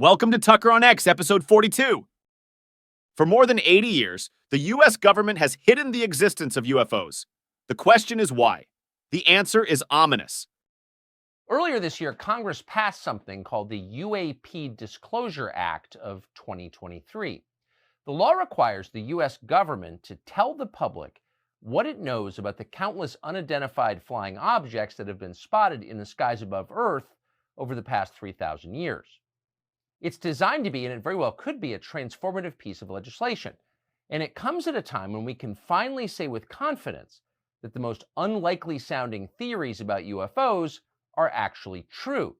Welcome to Tucker on X, episode 42. For more than 80 years, the U.S. government has hidden the existence of UFOs. The question is why? The answer is ominous. Earlier this year, Congress passed something called the UAP Disclosure Act of 2023. The law requires the U.S. government to tell the public what it knows about the countless unidentified flying objects that have been spotted in the skies above Earth over the past 3,000 years. It's designed to be, and it very well could be, a transformative piece of legislation. And it comes at a time when we can finally say with confidence that the most unlikely sounding theories about UFOs are actually true.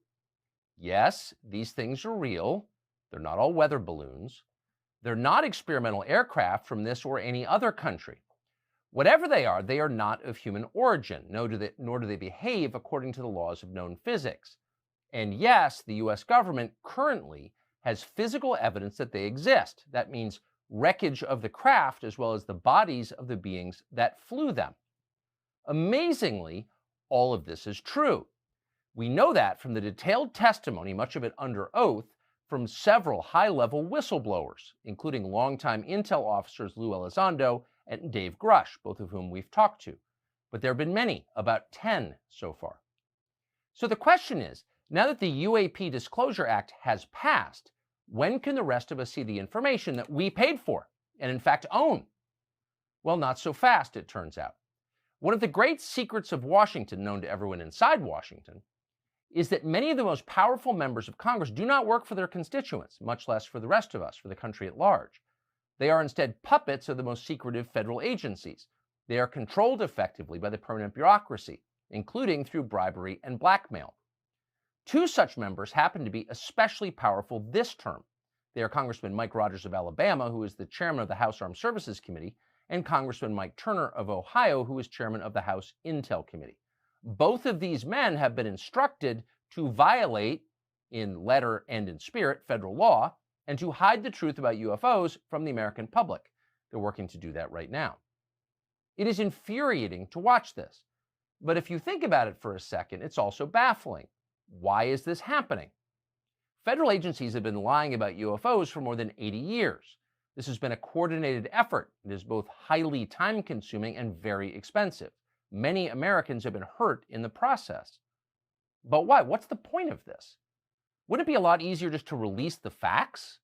Yes, these things are real. They're not all weather balloons. They're not experimental aircraft from this or any other country. Whatever they are not of human origin, nor do they behave according to the laws of known physics. And yes, the US government currently has physical evidence that they exist. That means wreckage of the craft as well as the bodies of the beings that flew them. Amazingly, all of this is true. We know that from the detailed testimony, much of it under oath, from several high-level whistleblowers, including longtime intel officers Lou Elizondo and Dave Grush, both of whom we've talked to. But there have been many, about 10 so far. So the question is, now that the UAP Disclosure Act has passed, when can the rest of us see the information that we paid for and in fact own? Well, not so fast, it turns out. One of the great secrets of Washington, known to everyone inside Washington, is that many of the most powerful members of Congress do not work for their constituents, much less for the rest of us, for the country at large. They are instead puppets of the most secretive federal agencies. They are controlled effectively by the permanent bureaucracy, including through bribery and blackmail. Two such members happen to be especially powerful this term. They are Congressman Mike Rogers of Alabama, who is the chairman of the House Armed Services Committee, and Congressman Mike Turner of Ohio, who is chairman of the House Intel Committee. Both of these men have been instructed to violate, in letter and in spirit, federal law, and to hide the truth about UFOs from the American public. They're working to do that right now. It is infuriating to watch this. But if you think about it for a second, it's also baffling. Why is this happening? Federal agencies have been lying about UFOs for more than 80 years. This has been a coordinated effort. It is both highly time-consuming and very expensive. Many Americans have been hurt in the process. But why? What's the point of this? Wouldn't it be a lot easier just to release the facts?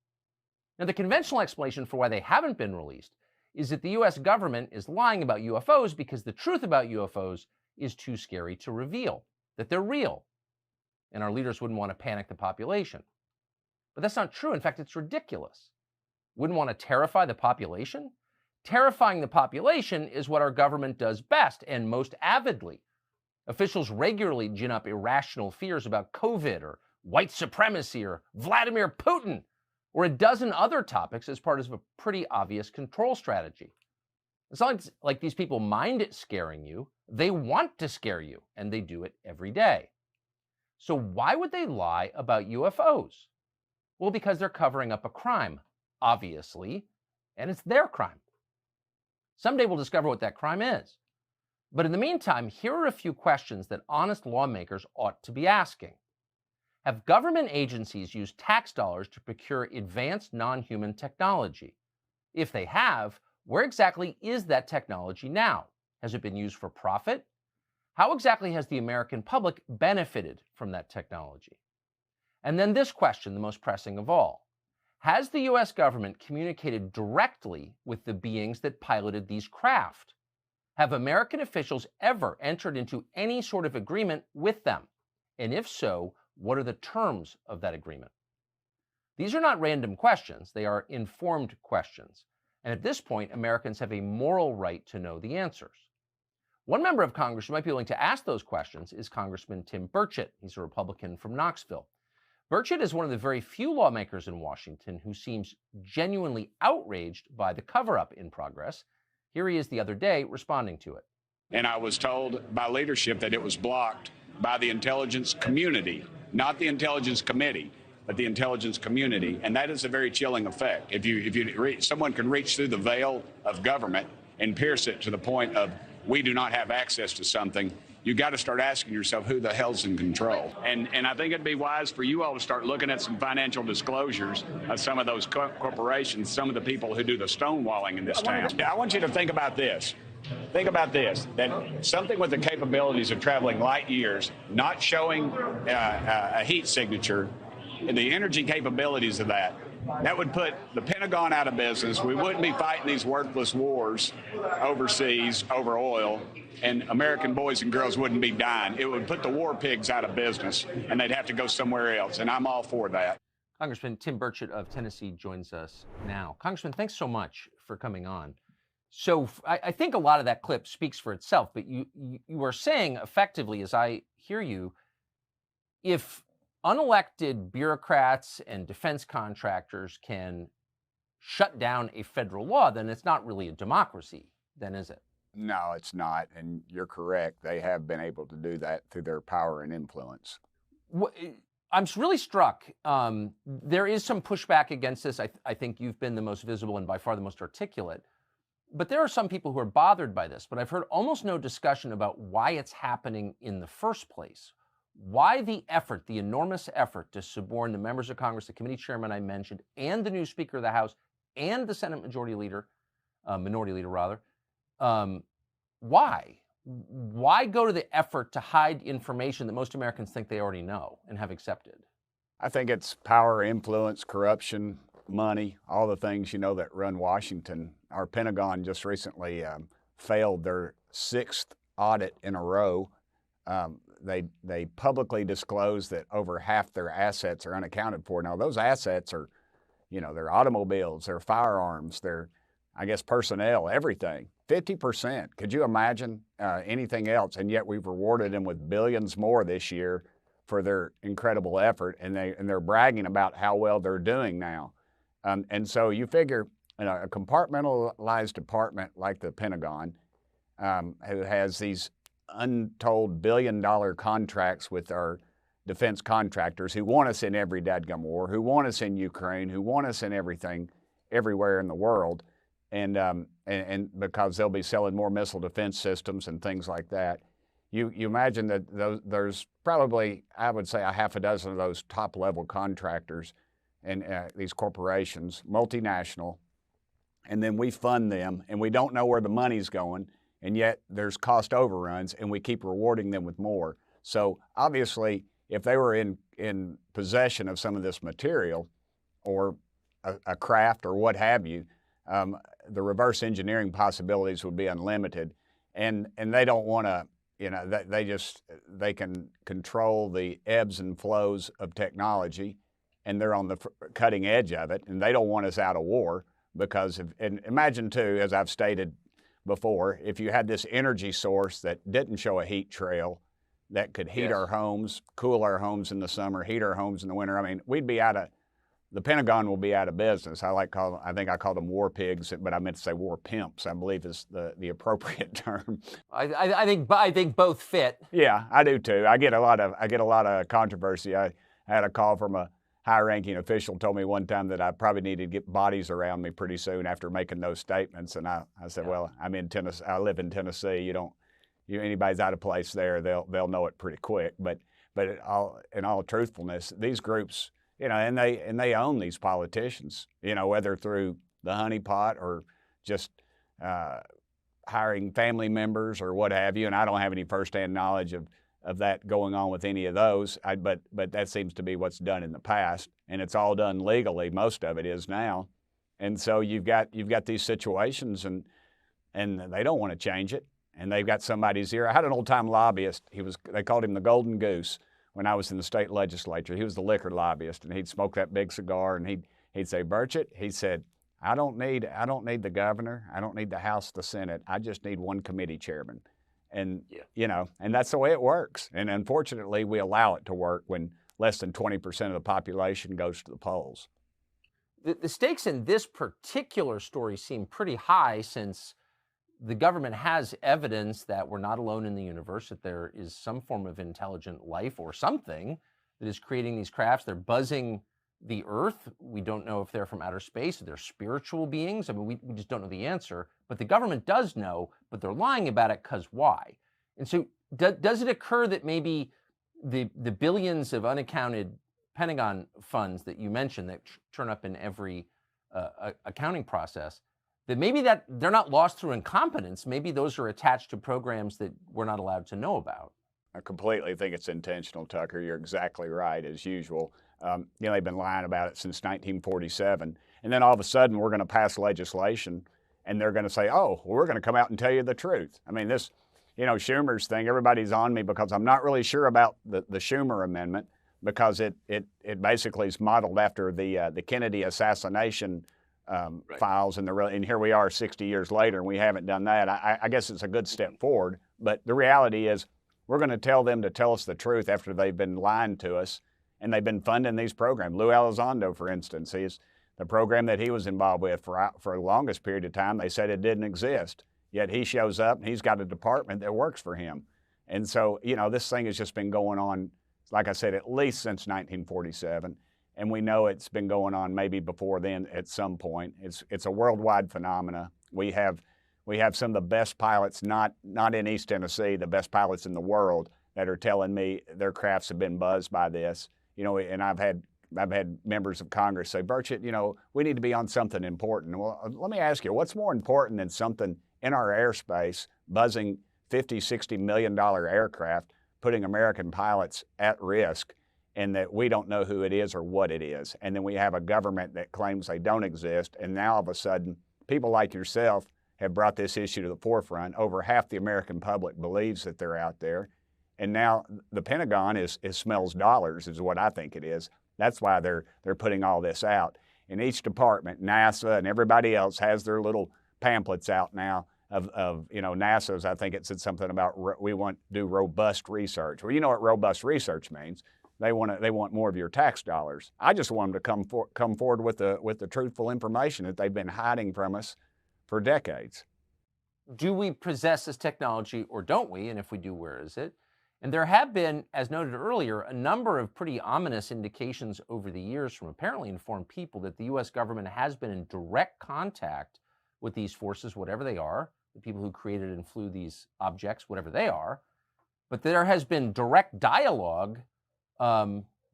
Now, the conventional explanation for why they haven't been released is that the US government is lying about UFOs because the truth about UFOs is too scary to reveal, that they're real. And our leaders wouldn't want to panic the population. But that's not true. In fact, it's ridiculous. Wouldn't want to terrify the population? Terrifying the population is what our government does best and most avidly. Officials regularly gin up irrational fears about COVID or white supremacy or Vladimir Putin or a dozen other topics as part of a pretty obvious control strategy. It's not like these people mind it scaring you. They want to scare you, and they do it every day. So why would they lie about UFOs? Well, because they're covering up a crime, obviously, and it's their crime. Someday we'll discover what that crime is. But in the meantime, here are a few questions that honest lawmakers ought to be asking. Have government agencies used tax dollars to procure advanced non-human technology? If they have, where exactly is that technology now? Has it been used for profit? How exactly has the American public benefited from that technology? And then this question, the most pressing of all. Has the US government communicated directly with the beings that piloted these craft? Have American officials ever entered into any sort of agreement with them? And if so, what are the terms of that agreement? These are not random questions. They are informed questions. And at this point, Americans have a moral right to know the answers. One member of Congress who might be willing to ask those questions is Congressman Tim Burchett. He's a Republican from Knoxville. Burchett is one of the very few lawmakers in Washington who seems genuinely outraged by the cover-up in progress. Here he is the other day responding to it. And I was told by leadership that it was blocked by the intelligence community, not the intelligence committee, but the intelligence community. And that is a very chilling effect. If someone can reach through the veil of government and pierce it to the point of we do not have access to something, you got to start asking yourself who the hell's in control. And I think it'd be wise for you all to start looking at some financial disclosures of some of those corporations, some of the people who do the stonewalling in this town. I want you to think about this. Think about this, that something with the capabilities of traveling light years, not showing a heat signature, and the energy capabilities of that would put the Pentagon out of business. We wouldn't be fighting these worthless wars overseas over oil, and American boys and girls wouldn't be dying. It would put the war pigs out of business, and they'd have to go somewhere else, and I'm all for that. Congressman Tim Burchett of Tennessee joins us now. Congressman, thanks so much for coming on. So I think a lot of that clip speaks for itself, but you are saying effectively, as I hear you, if unelected bureaucrats and defense contractors can shut down a federal law, then it's not really a democracy, then is it? No, it's not, and you're correct. They have been able to do that through their power and influence. I'm really struck. There is some pushback against this. I think you've been the most visible and by far the most articulate. But there are some people who are bothered by this, but I've heard almost no discussion about why it's happening in the first place. Why the effort, the enormous effort to suborn the members of Congress, the committee chairman I mentioned, and the new Speaker of the House, and the Senate minority leader rather. Why? Why go to the effort to hide information that most Americans think they already know and have accepted? I think it's power, influence, corruption, money, all the things, that run Washington. Our Pentagon just recently failed their 6th audit in a row. They publicly disclosed that over half their assets are unaccounted for. Now, those assets are, their automobiles, their firearms, their, personnel, everything. 50%. Could you imagine anything else? And yet we've rewarded them with billions more this year for their incredible effort, and they're bragging about how well they're doing now. And so you figure a compartmentalized department like the Pentagon, who has these untold billion-dollar contracts with our defense contractors who want us in every dadgum war, who want us in Ukraine, who want us in everything, everywhere in the world, and because they'll be selling more missile defense systems and things like that. You imagine that there's probably, I would say, a half a dozen of those top-level contractors and these corporations, multinational, and then we fund them, and we don't know where the money's going, and yet there's cost overruns, and we keep rewarding them with more. So obviously, if they were in possession of some of this material or a craft or what have you, the reverse engineering possibilities would be unlimited, and they don't want to. They can control the ebbs and flows of technology, and they're on the cutting edge of it, and they don't want us out of war because and imagine too, as I've stated before, if you had this energy source that didn't show a heat trail that could heat our homes, cool our homes in the summer, heat our homes in the winter, we'd be the Pentagon will be out of business. I think I called them war pigs, but I meant to say war pimps, I believe is the appropriate term. I think both fit. Yeah, I do too. I get a lot of controversy. I had a call from a high-ranking official told me one time that I probably needed to get bodies around me pretty soon after making those statements, and I said, well, I'm in Tennessee. I live in Tennessee. Anybody's out of place there, they'll know it pretty quick. But in all truthfulness, these groups, and they own these politicians, whether through the honeypot or just hiring family members or what have you. And I don't have any firsthand knowledge of that going on with any of those. But that seems to be what's done in the past, and it's all done legally. Most of it is now, and so you've got these situations, and they don't want to change it, and they've got somebody's ear. I had an old-time lobbyist. They called him the Golden Goose. When I was in the state legislature, he was the liquor lobbyist, and he'd smoke that big cigar, and he'd say, Burchett, he said, I don't need the governor, I don't need the House, the Senate, I just need one committee chairman. And and that's the way it works. And unfortunately, we allow it to work when less than 20% of the population goes to the polls. The stakes in this particular story seem pretty high, since the government has evidence that we're not alone in the universe, that there is some form of intelligent life or something that is creating these crafts. They're buzzing the Earth. We don't know if they're from outer space, they're spiritual beings. We just don't know the answer. But the government does know, but they're lying about it because why? And so Does it occur that maybe the billions of unaccounted Pentagon funds that you mentioned that turn up in every accounting process, that maybe that they're not lost through incompetence, maybe those are attached to programs that we're not allowed to know about? I completely think it's intentional, Tucker. You're exactly right, as usual. They've been lying about it since 1947. And then all of a sudden, we're going to pass legislation, and they're going to say, oh, well, we're going to come out and tell you the truth. I mean, this, Schumer's thing, everybody's on me because I'm not really sure about the Schumer amendment, because it basically is modeled after the Kennedy assassination files, and here we are 60 years later, and we haven't done that. I guess it's a good step forward, but the reality is we're going to tell them to tell us the truth after they've been lying to us, and they've been funding these programs. Lou Elizondo, for instance, the program that he was involved with for the longest period of time, they said it didn't exist, yet he shows up and he's got a department that works for him. And so, this thing has just been going on, like I said, at least since 1947. And we know it's been going on maybe before then at some point. It's a worldwide phenomena. We have some of the best pilots, not in East Tennessee, the best pilots in the world, that are telling me their crafts have been buzzed by this. And I've had members of Congress say, Burchett, we need to be on something important. Well, let me ask you, what's more important than something in our airspace buzzing $50, $60 million aircraft, putting American pilots at risk, and that we don't know who it is or what it is? And then we have a government that claims they don't exist, and now all of a sudden, people like yourself have brought this issue to the forefront. Over half the American public believes that they're out there, and now the Pentagon smells dollars, is what I think it is. That's why they're putting all this out. And each department, NASA and everybody else, has their little pamphlets out now of NASA's. I think it said something about we want to do robust research. Well, you know what robust research means. They want more of your tax dollars. I just want them to come forward with the truthful information that they've been hiding from us for decades. Do we possess this technology or don't we? And if we do, where is it? And there have been, as noted earlier, a number of pretty ominous indications over the years from apparently informed people that the U.S. government has been in direct contact with these forces, whatever they are, the people who created and flew these objects, whatever they are. But there has been direct dialogue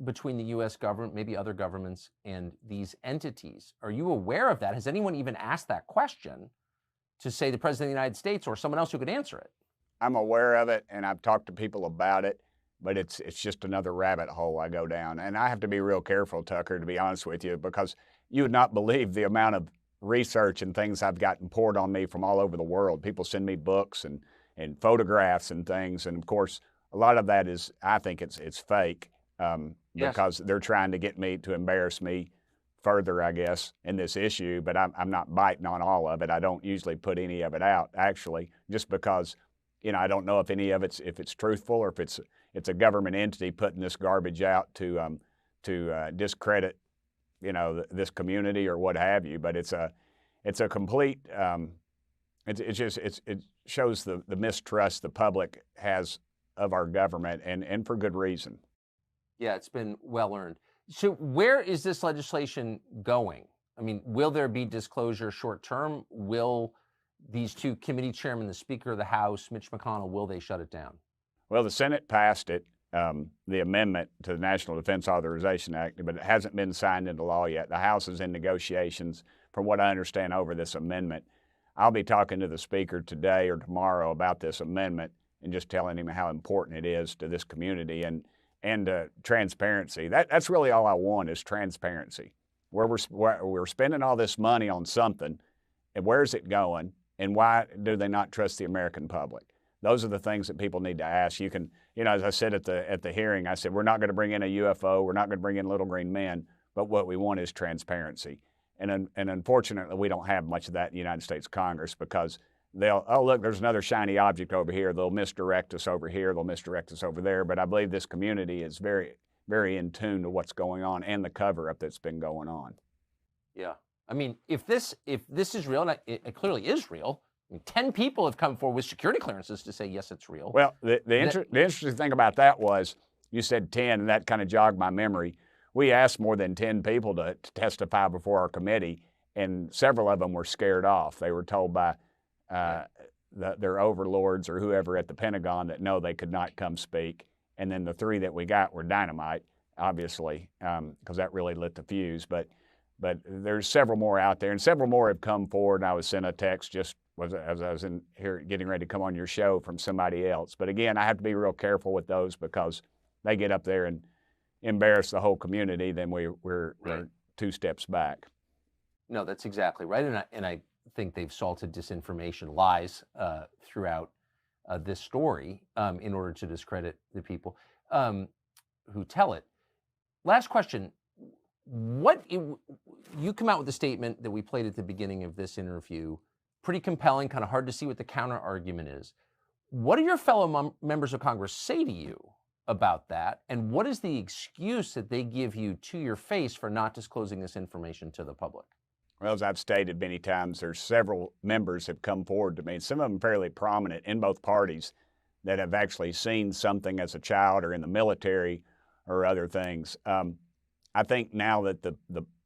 between the U.S. government, maybe other governments, and these entities. Are you aware of that? Has anyone even asked that question to, say, the President of the United States or someone else who could answer it? I'm aware of it, and I've talked to people about it, but it's just another rabbit hole I go down. And I have to be real careful, Tucker, to be honest with you, because you would not believe the amount of research and things I've gotten poured on me from all over the world. People send me books and photographs and things, and of course, a lot of that is, I think it's fake. Because they're trying to get me to embarrass me further, I guess, in this issue, but I'm not biting on all of it. I don't usually put any of it out, actually, just because, I don't know if any of if it's truthful or if it's a government entity putting this garbage out to discredit, this community or what have you. But it's a complete, it shows the mistrust the public has of our government, and for good reason. Yeah, it's been well earned. So where is this legislation going? I mean, will there be disclosure short term? Will these two committee chairmen, the Speaker of the House, Mitch McConnell, will they shut it down? Well, the Senate passed it, the amendment to the National Defense Authorization Act, but it hasn't been signed into law yet. The House is in negotiations, from what I understand, over this amendment. I'll be talking to the Speaker today or tomorrow about this amendment and just telling him how important it is to this community and transparency. That's really all I want, is transparency. Where we're spending all this money on something, and where's it going, and why do they not trust the American public? Those are the things that people need to ask. You can, as I said at the hearing, I said, we're not going to bring in a UFO, we're not going to bring in little green men, but what we want is transparency. And unfortunately, we don't have much of that in the United States Congress, because look, there's another shiny object over here. They'll misdirect us over here. They'll misdirect us over there. But I believe this community is very, very in tune to what's going on and the cover-up that's been going on. Yeah. I mean, if this is real, and it clearly is real, I mean, 10 people have come forward with security clearances to say, yes, it's real. Well, the interesting thing about that was, you said 10, and that kind of jogged my memory. We asked more than 10 people to testify before our committee, and several of them were scared off. They were told by their overlords or whoever at the Pentagon that know they could not come speak. And then the 3 that we got were dynamite, obviously, because that really lit the fuse. But there's several more out there, and several more have come forward. And I was sent a text as I was in here getting ready to come on your show from somebody else. But again, I have to be real careful with those because they get up there and embarrass the whole community. Then we're 2 steps back. No, that's exactly right. And I think they've salted disinformation, lies throughout this story in order to discredit the people who tell it. Last question. You come out with a statement that we played at the beginning of this interview, pretty compelling, kind of hard to see what the counter argument is. What do your fellow members of Congress say to you about that? And what is the excuse that they give you to your face for not disclosing this information to the public? Well, as I've stated many times, there's several members have come forward to me, and some of them fairly prominent in both parties, that have actually seen something as a child or in the military or other things. I think now that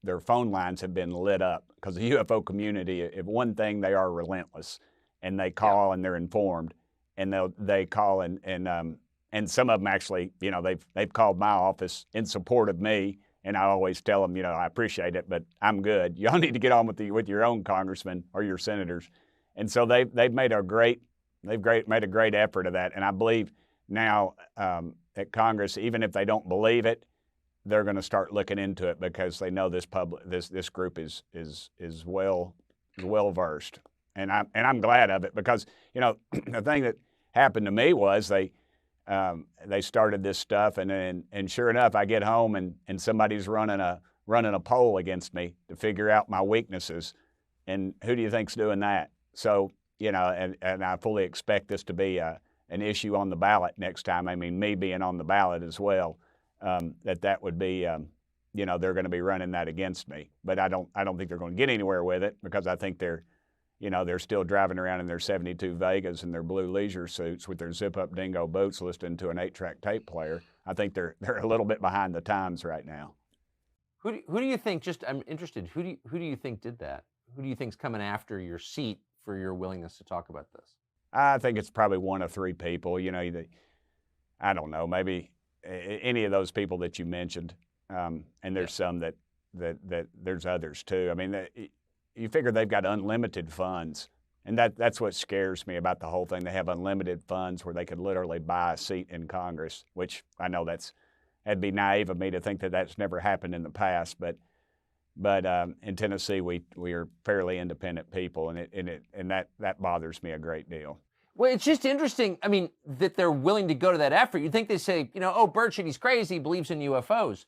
their phone lines have been lit up, because the UFO community, if one thing, they are relentless, and they call and they're informed, and they call and some of them actually, they've called my office in support of me, and I always tell them, I appreciate it, but I'm good. Y'all need to get on with your own congressmen or your senators, and so they've made a great effort of that, and I believe now at Congress, even if they don't believe it, they're going to start looking into it because they know this group is well versed, and I'm glad of it because the thing that happened to me was they started this stuff and sure enough I get home and somebody's running a poll against me to figure out my weaknesses, and who do you think's doing that? So and I fully expect this to be an issue on the ballot next time. I mean, me being on the ballot as well. That would be, they're going to be running that against me. But I don't think they're going to get anywhere with it because I think they're still driving around in their 72 Vegas and their blue leisure suits with their zip-up dingo boots listening to an 8-track tape player. I think they're a little bit behind the times right now. Who do you think? I'm interested. Who do you think did that? Who do you think's coming after your seat for your willingness to talk about this? I think it's probably 1 of 3 people. I don't know, maybe any of those people that you mentioned, and there's some that there's others too. I mean, you figure they've got unlimited funds, and that's what scares me about the whole thing. They have unlimited funds where they could literally buy a seat in Congress, which I know that'd be naive of me to think that that's never happened in the past, but in Tennessee we are fairly independent people, and that bothers me a great deal. Well, it's just interesting, I mean, that they're willing to go to that effort. You'd think they say, oh, Burchett, he's crazy, he believes in UFOs.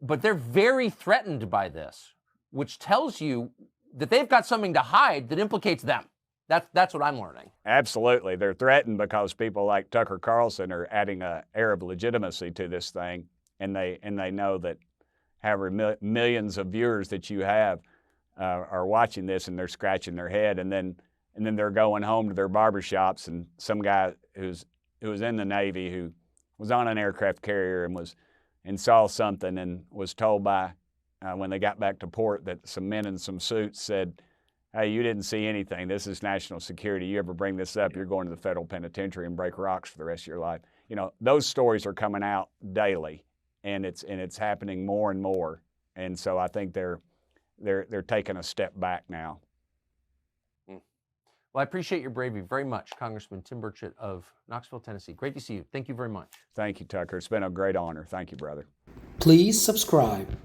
But they're very threatened by this, which tells you that they've got something to hide that implicates them. That's what I'm learning. Absolutely. They're threatened because people like Tucker Carlson are adding an air of legitimacy to this thing, and they know that however millions of viewers that you have are watching this, and they're scratching their head, and then they're going home to their barbershops, and some guy who was in the Navy, who was on an aircraft carrier and saw something and was told by, when they got back to port, that some men in some suits said, hey, you didn't see anything. This is national security. You ever bring this up, you're going to the federal penitentiary and break rocks for the rest of your life. Those stories are coming out daily, and it's happening more and more. And so I think they're taking a step back now. Well, I appreciate your bravery very much, Congressman Tim Burchett of Knoxville, Tennessee. Great to see you. Thank you very much. Thank you, Tucker. It's been a great honor. Thank you, brother. Please subscribe.